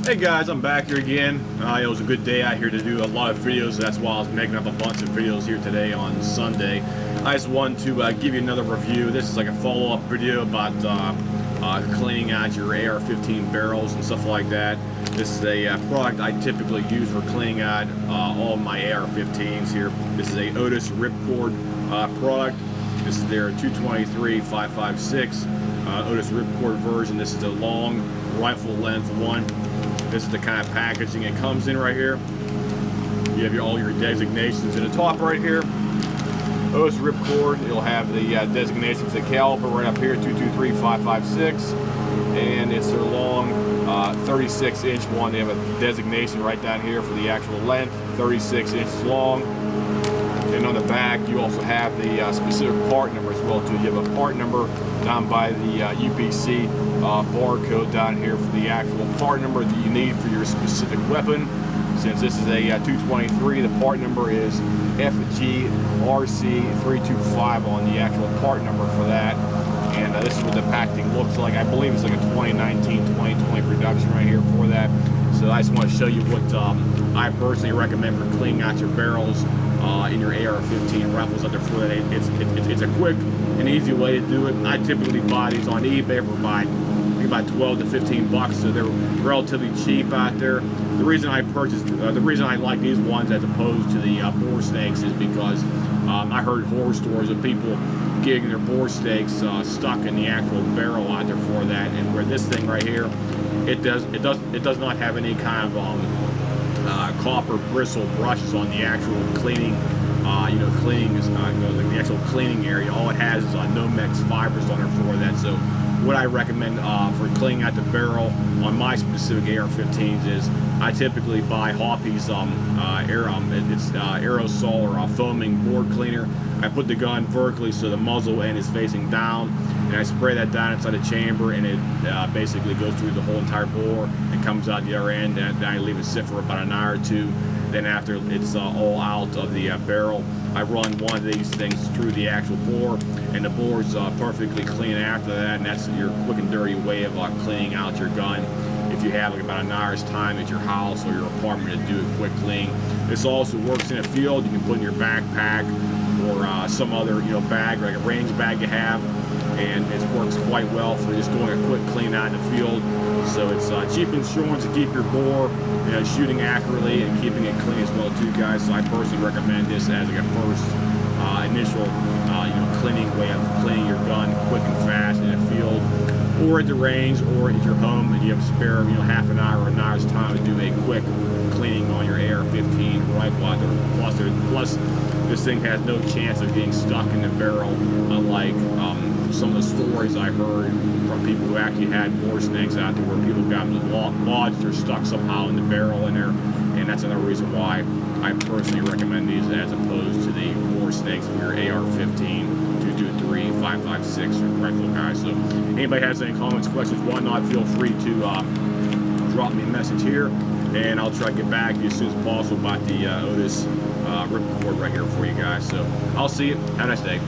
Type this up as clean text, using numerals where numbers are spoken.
Hey guys, I'm back here again. It was a good day out here to do a lot of videos. That's why I was making up a bunch of videos here today on Sunday. I just wanted to give you another review. This is like a follow-up video about cleaning out your AR-15 barrels and stuff like that. This is a product I typically use for cleaning out all of my AR-15s here. This is a Otis Ripcord product. This is their 223-556 Otis Ripcord version. This is a long rifle length one. This is the kind of packaging it comes in right here. You have all your designations in the top right here. Otis Ripcord, it'll have the designations, the caliber right up here, 223-556, and it's their long 36-inch one. They have a designation right down here for the actual length, 36 inches long. And on the back, you also have the specific part number as well too. You have a part number down by the UPC barcode down here for the actual part number that you need for your specific weapon. Since this is a 223, the part number is FGRC325 on the actual part number for that. And this is what the packaging looks like. I believe it's like a 2019-2020 production right here for that. So I just want to show you what I personally recommend for cleaning out your barrels in your AR-15 rifles out there for that. It's a quick and easy way to do it. I typically buy these on eBay for about 12 to 15 bucks, so they're relatively cheap out there. The reason I like these ones as opposed to the bore snakes is because I heard horror stories of people getting their bore snakes stuck in the actual barrel out there for that. And where this thing right here, it does not have any kind of copper bristle brushes on the actual cleaning. Cleaning is like the actual cleaning area. All it has is Nomex fibers on it for that. So what I recommend for cleaning out the barrel on my specific AR-15s is I typically buy Hoppy's aerosol or foaming bore cleaner. I put the gun vertically so the muzzle end is facing down, and I spray that down inside the chamber, and it basically goes through the whole entire bore and comes out the other end. And then I leave it sit for about an hour or two. Then after it's all out of the barrel, I run one of these things through the actual bore, and the bore's perfectly clean after that. And that's your quick and dirty way of cleaning out your gun. If you have like about an hour's time at your house or your apartment to do a quick clean. This also works in a field. You can put in your backpack or some other bag, like a range bag you have, and it works quite well for just doing a quick clean out in the field. So it's cheap insurance to keep your bore shooting accurately and keeping it clean as well too, guys. So I personally recommend this as like a first initial cleaning way of cleaning your gun quick and fast in a field, or at the range, or at your home, and you have a spare half an hour or an hour's time to do a quick cleaning on your AR-15 rifle out there. Plus this thing has no chance of getting stuck in the barrel, unlike some of the stories I heard from people who actually had bore snakes out there where people got lodged or stuck somehow in the barrel in there. And that's another reason why I personally recommend these as opposed to the bore snakes for your AR-15, 223-556 rifle, guys. So anybody has any comments, questions, whatnot, feel free to drop me a message here, and I'll try to get back to you as soon as possible about the Otis Ripcord right here for you guys. So I'll see you. Have a nice day.